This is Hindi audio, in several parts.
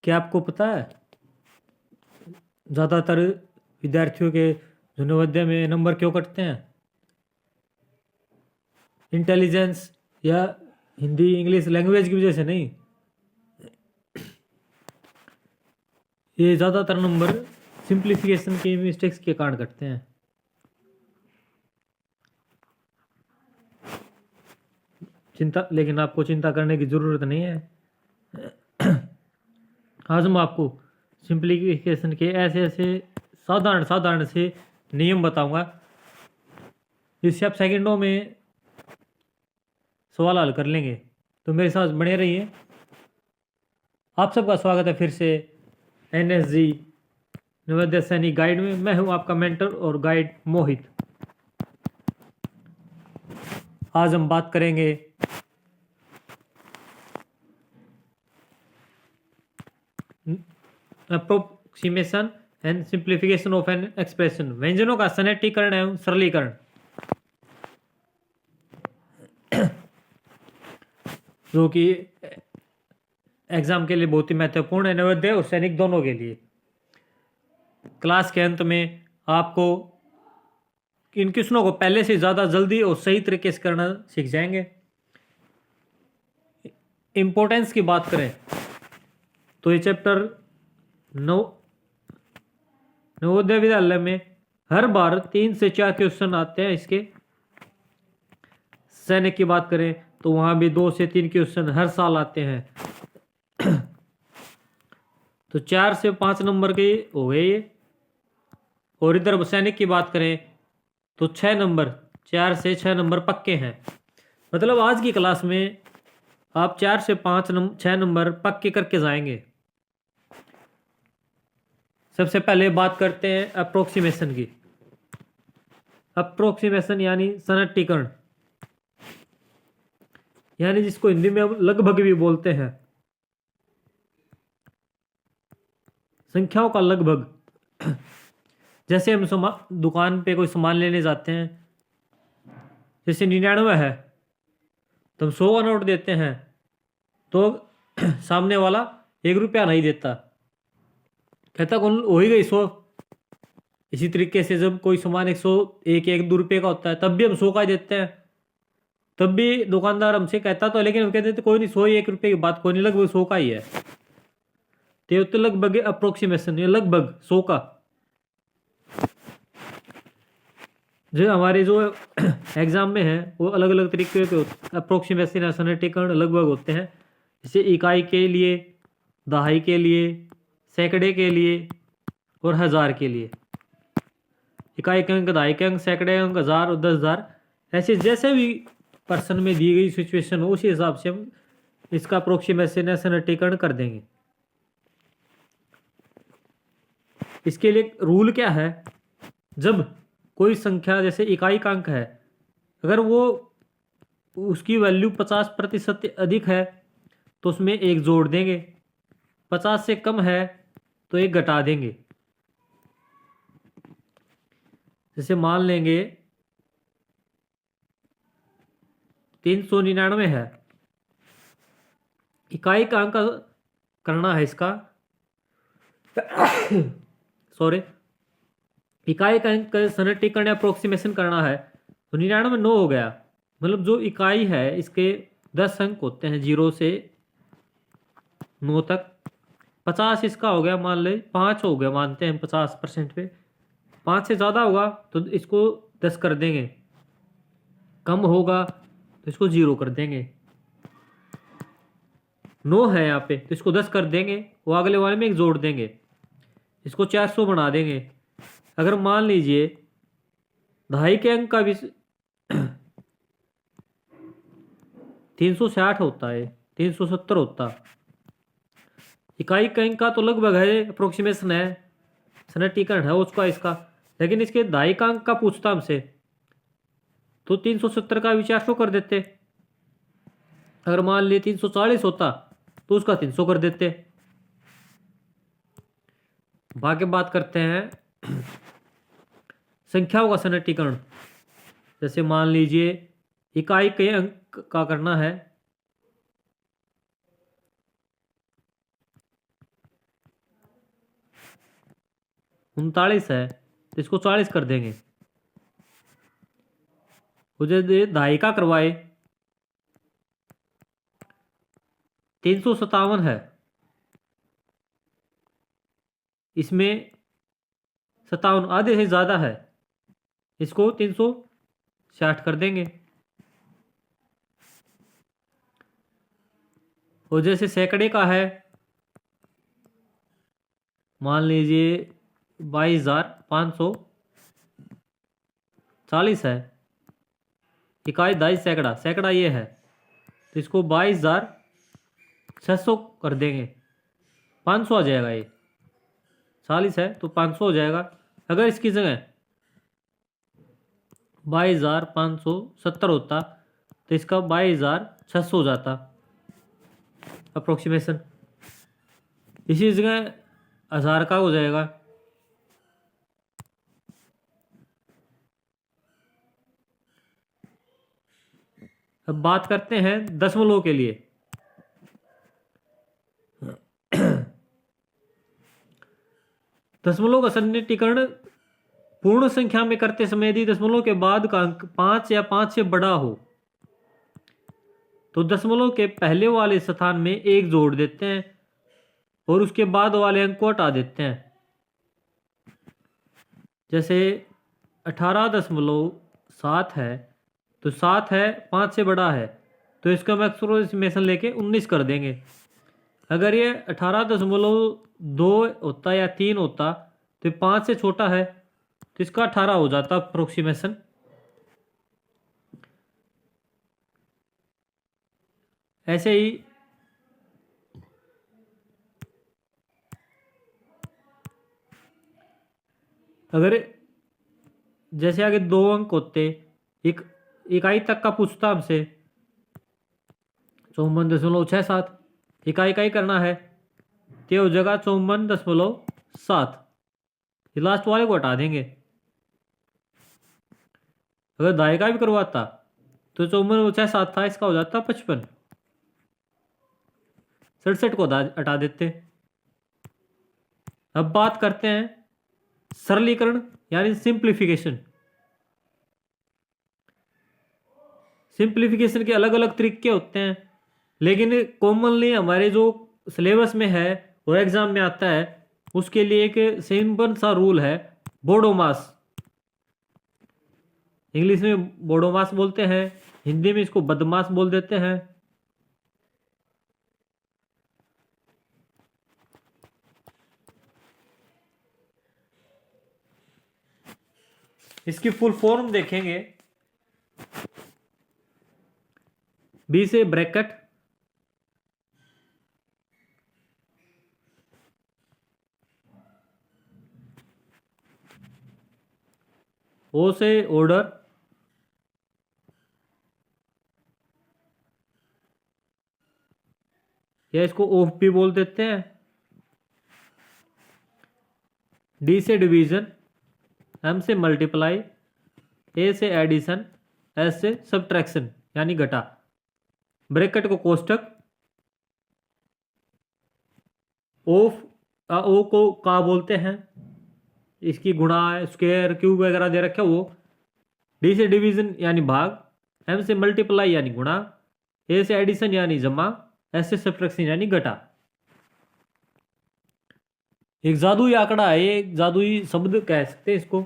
क्या आपको पता है ज़्यादातर विद्यार्थियों के जो नवोदय में नंबर क्यों कटते हैं? इंटेलिजेंस या हिंदी इंग्लिश लैंग्वेज की वजह से नहीं, ये ज़्यादातर नंबर सिंप्लीफिकेशन के मिस्टेक्स के कारण कटते हैं। लेकिन आपको चिंता करने की ज़रूरत नहीं है। आज मैं आपको सिंप्लीफिकेशन के ऐसे ऐसे साधारण से नियम बताऊंगा जिससे आप सेकंडों में सवाल हल कर लेंगे। तो मेरे साथ बने रहिए। आप सबका स्वागत है फिर से NSG नवोदय सैनिक गाइड में। मैं हूं आपका मेंटर और गाइड मोहित। आज हम बात करेंगे approximation and simplification of an expression, व्यंजनों का सन्निकटन एवं सरलीकरण, जो कि एग्जाम के लिए बहुत ही महत्वपूर्ण है, नवोदय और सैनिक दोनों के लिए। क्लास के अंत में आपको इन क्वेश्चनों को पहले से ज़्यादा जल्दी और सही तरीके से करना सीख जाएंगे। इम्पोर्टेंस की बात करें तो ये चैप्टर नवोदय विद्यालय में हर बार 3 से 4 क्वेश्चन आते हैं इसके। सैनिक की बात करें तो वहां भी 2 से 3 क्वेश्चन हर साल आते हैं। तो 4 से 5 नंबर के हो गए ये। और इधर सैनिक की बात करें तो 6 नंबर, 4 से 6 नंबर पक्के हैं। मतलब आज की क्लास में आप 4 से 6 नंबर पक्के करके जाएंगे। सबसे पहले बात करते हैं अप्रोक्सीमेशन की। अप्रोक्सीमेशन यानी सन्निकटन, यानी जिसको हिंदी में लगभग भी बोलते हैं, संख्याओं का लगभग। जैसे हम दुकान पे कोई सामान लेने जाते हैं, जैसे 99 है तो हम 100 का नोट देते हैं तो सामने वाला 1 रुपया नहीं देता, कहता कौन हो ही गई 100। इसी तरीके से जब कोई सामान 1 2 रुपये का होता है तब भी हम 100 का ही देते हैं। तब भी दुकानदार हमसे कहता तो, लेकिन हम कहते थे कोई नहीं, 100 1 रुपये की बात कोई नहीं, लगभग 100 का ही है। तो लगभग अप्रोक्सीमेशन, ये लगभग 100 का। जो हमारे जो एग्जाम में है वो अलग अलग तरीके के अप्रोक्सीमेशन या सन्निकटन लगभग होते हैं। जैसे इकाई के लिए, दहाई के लिए, सैकड़े के लिए और हजार के लिए। इकाई के अंक, दहाई के अंक, सैकड़े अंक, हजार और 10,000, ऐसे जैसे भी पर्सन में दी गई सिचुएशन हो उसी हिसाब से हम इसका अप्रोक्सीमेशन या सन्निकटन कर देंगे। इसके लिए रूल क्या है? जब कोई संख्या जैसे इकाई का अंक है, अगर वो उसकी वैल्यू 50% अधिक है तो उसमें 1 जोड़ देंगे, 50 से कम है तो 1 घटा देंगे। जैसे मान लेंगे 399 है, इकाई का अंक करना है इसका सॉरी, इकाई का अंक सन्निकटन या अप्रोक्सीमेशन करना है तो 99 9 हो गया। मतलब जो इकाई है इसके 10 अंक होते हैं 0 से 9 तक। 50 इसका हो गया, मान ले 5 हो गया, मानते हैं 50% पे। 5 से ज़्यादा होगा तो इसको 10 कर देंगे, कम होगा तो इसको 0 कर देंगे। 9 है यहाँ पे तो इसको 10 कर देंगे, वो अगले वाले में 1 जोड़ देंगे, इसको 400 बना देंगे। अगर मान लीजिए दहाई के अंक का भी 360 होता है, 370 होता, इकाई का अंक का तो लगभग है, अप्रोक्सीमेशन है, सन्निकटन है उसका इसका, लेकिन इसके दहाई का अंक का पूछता हमसे तो 370 का भी 400 कर देते। अगर मान लिए 340 होता तो उसका 300 कर देते। बाकी बात करते हैं संख्याओं का सन्निकटन। जैसे मान लीजिए इकाई के अंक का करना है 39 है तो इसको 40 कर देंगे। मुझे दहाई का करवाए 357 है, इसमें 57 आधे से ज़्यादा है, इसको 360 कर देंगे। और जैसे सैकड़े का है, मान लीजिए 22,540 है, इकाई दहाई सैकड़ा, सैकड़ा ये है तो इसको 22,600 कर देंगे। 500 आ जाएगा, ये 40 है तो 500 हो जाएगा। अगर इसकी जगह 22,570 होता तो इसका 22,600 हो जाता अप्रोक्सीमेशन। इसी जगह 1000 का हो जाएगा। अब बात करते हैं दशमलव के लिए। दशमलव का सन्निकटन पूर्ण संख्या में करते समय यदि दशमलव के बाद का अंक 5 या 5 से बड़ा हो तो दशमलव के पहले वाले स्थान में 1 जोड़ देते हैं और उसके बाद वाले अंक को हटा देते हैं। जैसे 18.7 है तो 7 है 5 से बड़ा है तो इसका हम अप्रोक्सीमेशन लेके 19 कर देंगे। अगर ये 18.2 होता या 3 होता तो 5 से छोटा है तो इसका 18 हो जाता अप्रोक्सीमेशन। ऐसे ही अगर जैसे आगे 2 अंक होते, एक इकाई तक का पूछता हमसे 54.67, इकाई इकाई करना है तो हो जाएगा 54.7, लास्ट वाले को हटा देंगे। अगर दाएं का भी करवाता तो 54.67 था, इसका हो जाता 55, 67 को हटा देते। अब बात करते हैं सरलीकरण यानी सिंप्लीफिकेशन। सिंप्लीफिकेशन के अलग अलग तरीके होते हैं, लेकिन कॉमनली हमारे जो सिलेबस में है और एग्जाम में आता है उसके लिए एक सिंपल सा रूल है, बोडोमास। इंग्लिश में बोडोमास बोलते हैं, हिंदी में इसको बदमाश बोल देते हैं। इसकी फुल फॉर्म देखेंगे, बी से ब्रैकेट, ओ से ऑर्डर, या इसको ऑफ भी बोल देते हैं, डी से डिवीजन, एम से मल्टीप्लाई, ए से एडिशन, एस से सब्ट्रैक्शन यानी घटा, ब्रैकेट को कोष्टक, ऑफ ओ को का बोलते हैं, इसकी गुणा स्क्वायर क्यूब वगैरह दे रखे वो, डी से डिवीजन यानी भाग, एम से मल्टीप्लाई यानी गुणा, ए से एडिशन यानी जमा, एस से सब्ट्रैक्शन यानी घटा। एक जादुई आंकड़ा है, एक जादुई शब्द कह सकते हैं इसको।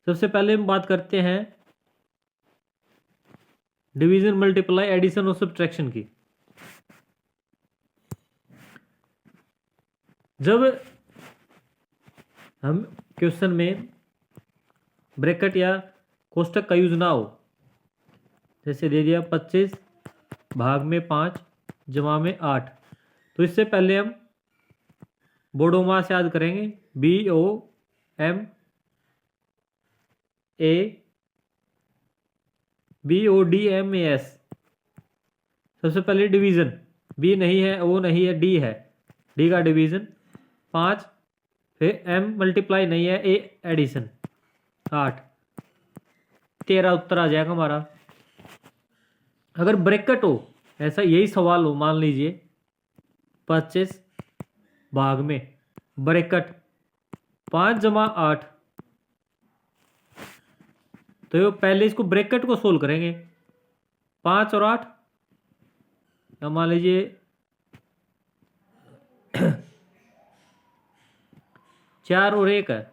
सबसे पहले हम बात करते हैं डिवीजन, मल्टीप्लाई, एडिशन और सब्ट्रैक्शन की। जब हम क्वेश्चन में ब्रैकेट या कोष्टक का यूज ना हो, जैसे दे दिया 25 भाग में 5 जमा में 8, तो इससे पहले हम बोडोमास याद करेंगे, BOM A BODMAS। सबसे पहले डिवीजन, बी नहीं है, ओ नहीं है, डी है, डी का डिवीजन 5, फिर एम मल्टीप्लाई नहीं है, ए एडिशन 8, 13 उत्तर आ जाएगा हमारा। अगर ब्रैकेट हो, ऐसा यही सवाल हो, मान लीजिए 25 भाग में ब्रैकेट 5 जमा 8। तो ये पहले इसको ब्रैकेट को सोल्व करेंगे। 5 और 8, मान लीजिए 4 और 1 है,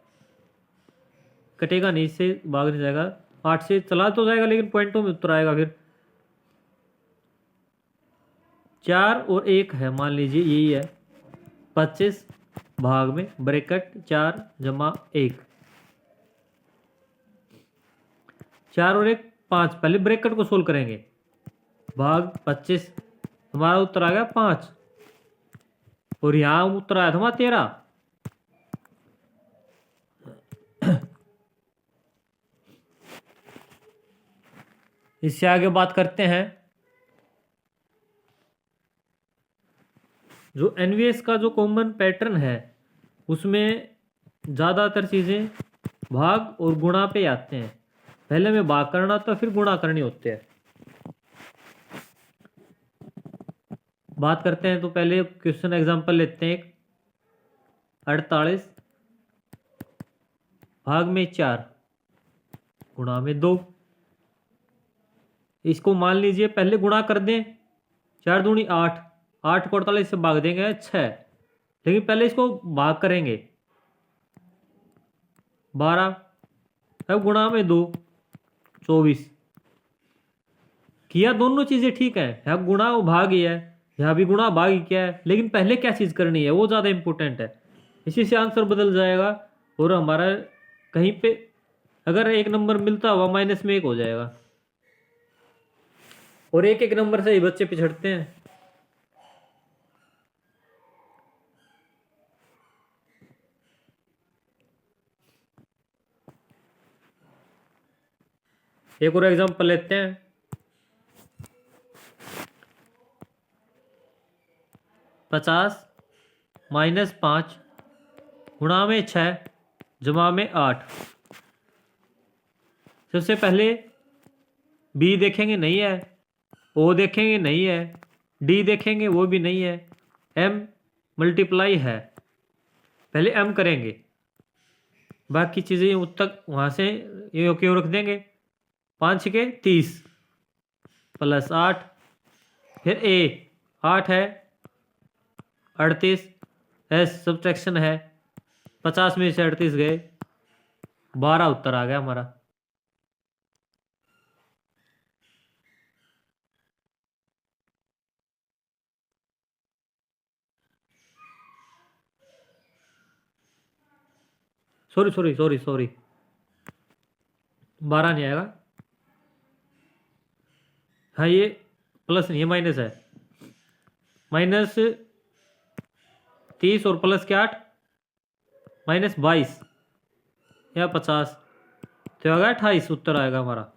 कटेगा नहीं, इससे भाग नहीं जाएगा। 8 से चला तो जाएगा लेकिन पॉइंटों में उत्तर आएगा फिर। 4 और 1 है, मान लीजिए यही है। 25 भाग में ब्रैकेट 4 जमा 1। 4 और 1 5, पहले ब्रैकेट को सोल्व करेंगे। भाग 25, हमारा उत्तर आ गया 5। और यहां उत्तर आया था हमारा 13। इससे आगे बात करते हैं। जो एनवीएस का जो कॉमन पैटर्न है उसमें ज़्यादातर चीज़ें भाग और गुणा पे आते हैं। पहले में भाग करना होता है, फिर गुणा करनी होते हैं। बात करते हैं तो पहले क्वेश्चन एग्जांपल लेते हैं। 48 भाग में 4 गुणा में 2। इसको मान लीजिए पहले गुणा कर दें। 4 दूनी 8, 8 को 48 से भाग देंगे 6, लेकिन पहले इसको भाग करेंगे 12। अब गुणा में 2 24 किया। दोनों चीजें ठीक है, यहाँ गुणा और भाग ही है, यहाँ भी गुणा भाग ही क्या है, लेकिन पहले क्या चीज करनी है वो ज्यादा इंपॉर्टेंट है। इसी से आंसर बदल जाएगा और हमारा कहीं पे अगर एक नंबर मिलता हुआ माइनस में 1 हो जाएगा। और एक एक नंबर से ही बच्चे पिछड़ते हैं। एक और एग्जांपल लेते हैं। 50 माइनस 5 गुणा में 6 जमा में 8। सबसे पहले बी देखेंगे नहीं है, ओ देखेंगे नहीं है, डी देखेंगे वो भी नहीं है, एम मल्टीप्लाई है। पहले एम करेंगे, बाकी चीज़ें उत तक वहाँ से ये क्यों रख देंगे। 5 के 30 प्लस 8, फिर ए 8 है 38, एस सब्ट्रैक्शन है 50 में से 38 गए 12 उत्तर आ गया हमारा। सॉरी सॉरी सॉरी सॉरी 12 नहीं आएगा। हाँ ये प्लस नहीं है, माइनस है। माइनस 30 और प्लस के 8 माइनस 22 या 50 तो आएगा 28 उत्तर आएगा हमारा।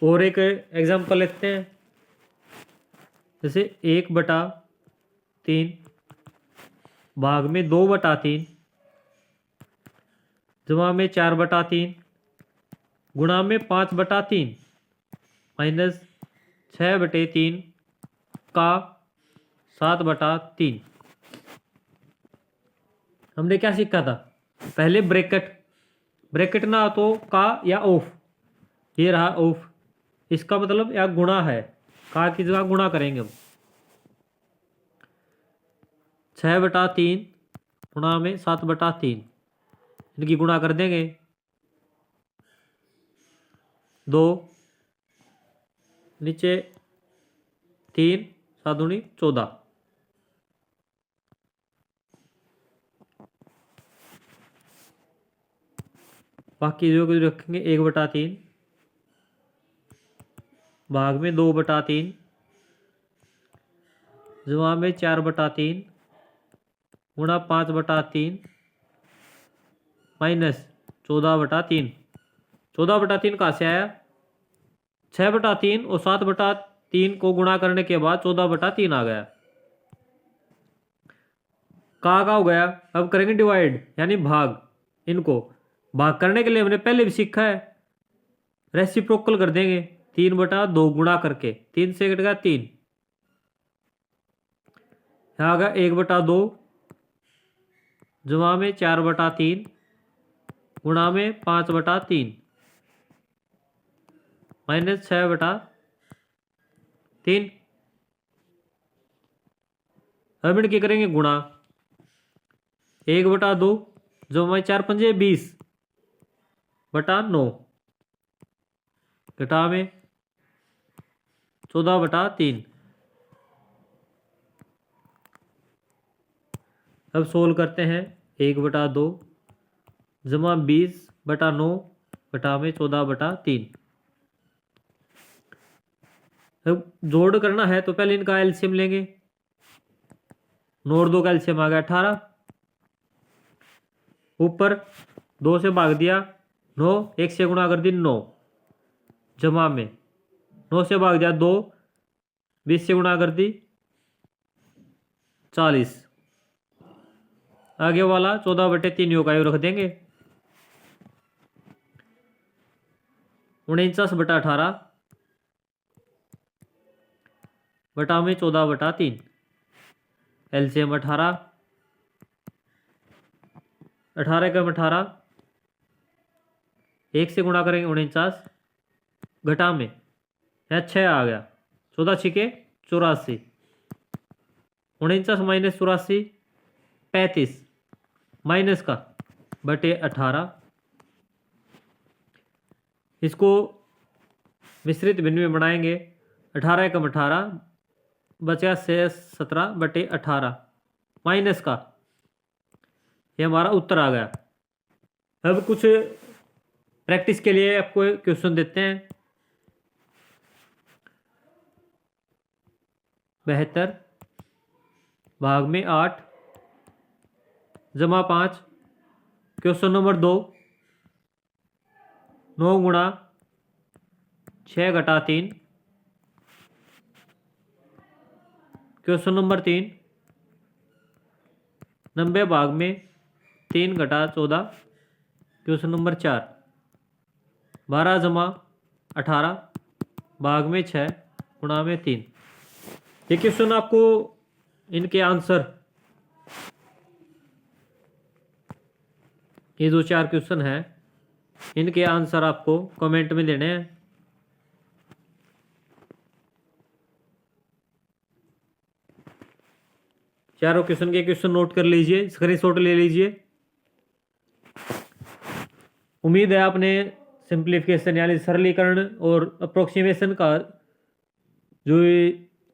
और एक एग्जांपल लेते हैं। जैसे 1/3 भाग में 2/3 जमा में 4/3 गुणा में 5/3 माइनस 6/3 का 7/3। हमने क्या सीखा था, पहले ब्रैकेट, ब्रैकेट ना तो का या ऑफ, ये रहा ऑफ, इसका मतलब या गुणा है, का की जगह गुणा करेंगे हम। 6/3 गुणा में 7/3 इनकी गुणा कर देंगे 2 नीचे 3 7 दूनी 14। बाकी जो कुछ रखेंगे 1/3 भाग में 2/3 जमा में 4/3 गुणा 5/3 माइनस 14/3। 14/3 कहाँ से आया, 6/3 और 7/3 को गुणा करने के बाद 14/3 आ गया। का हो गया। अब करेंगे डिवाइड यानी भाग। इनको भाग करने के लिए हमने पहले भी सीखा है, रेसिप्रोकल कर देंगे। 3/2 गुणा करके 3 से कट गया 3 यहाँ आ गया 1/2 जमा में 4/3 गुणा में 5/3 माइनस 6/3। अब इनके करेंगे गुणा। 1/2 जमा 4×5 20/9 घटा में 14/3। अब सोल्व करते हैं। 1/2 जमा 20/9 घटा में 14/3। अब जोड़ करना है तो पहले इनका एलसीएम लेंगे। 9 और 2 का एलसीएम आ गया 18। ऊपर 2 से भाग दिया 9, 1 से गुणा कर दी 9 जमा में 9 से भाग दिया 2, 20 से गुणा कर दी 40। आगे वाला 14/3 योग आयु रख देंगे। 49/18 बटा में 14/3 एलसीएम 18 का 18 1 से गुणा करेंगे 49 घटा में यहाँ 6 आ गया 14 छिके 84 49 माइनस 84 35 माइनस का बटे 18। इसको मिश्रित भिन्न में बनाएंगे। 18 कम 18 बचा 17/18 माइनस का ये हमारा उत्तर आ गया। अब कुछ प्रैक्टिस के लिए आपको क्वेश्चन देते हैं। 72 भाग में 8 जमा 5। क्वेश्चन नंबर 2 9 गुणा 6 घटा 3। क्वेश्चन नंबर 3 90 भाग में 3 घटा 14। क्वेश्चन नंबर 4 12 जमा 18 भाग में 6 गुणा में 3। ये क्वेश्चन आपको इनके आंसर, ये जो 4 क्वेश्चन हैं इनके आंसर आपको कमेंट में देने हैं। चारों क्वेश्चन के क्वेश्चन नोट कर लीजिए, स्क्रीनशॉट ले लीजिए। उम्मीद है आपने सिंप्लीफिकेशन यानी सरलीकरण और अप्रोक्सीमेशन का जो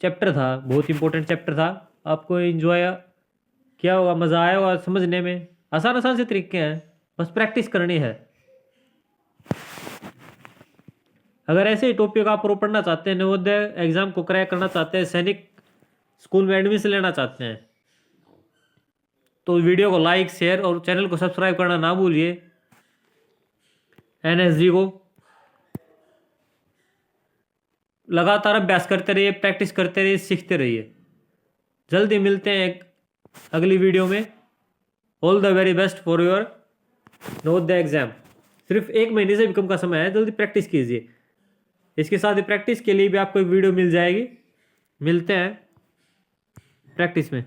चैप्टर था, बहुत इंपॉर्टेंट चैप्टर था, आपको एंजॉय किया होगा, मज़ा आया होगा समझने में। आसान आसान से तरीके हैं, बस प्रैक्टिस करनी है। अगर ऐसे ही टॉपिक आप और पढ़ना चाहते हैं, नवोदय एग्जाम को क्रैक करना चाहते हैं, सैनिक स्कूल में एडमिशन लेना चाहते हैं, तो वीडियो को लाइक शेयर और चैनल को सब्सक्राइब करना ना भूलिए। एनएसजी को लगातार अभ्यास करते रहिए, प्रैक्टिस करते रहिए, सीखते रहिए। जल्दी मिलते हैं एक अगली वीडियो में। All the very best for your Navodaya exam. सिर्फ 1 महीने से भी कम का समय है, जल्दी प्रैक्टिस कीजिए। इसके साथ ही प्रैक्टिस के लिए भी आपको एक वीडियो मिल जाएगी। मिलते हैं प्रैक्टिस में।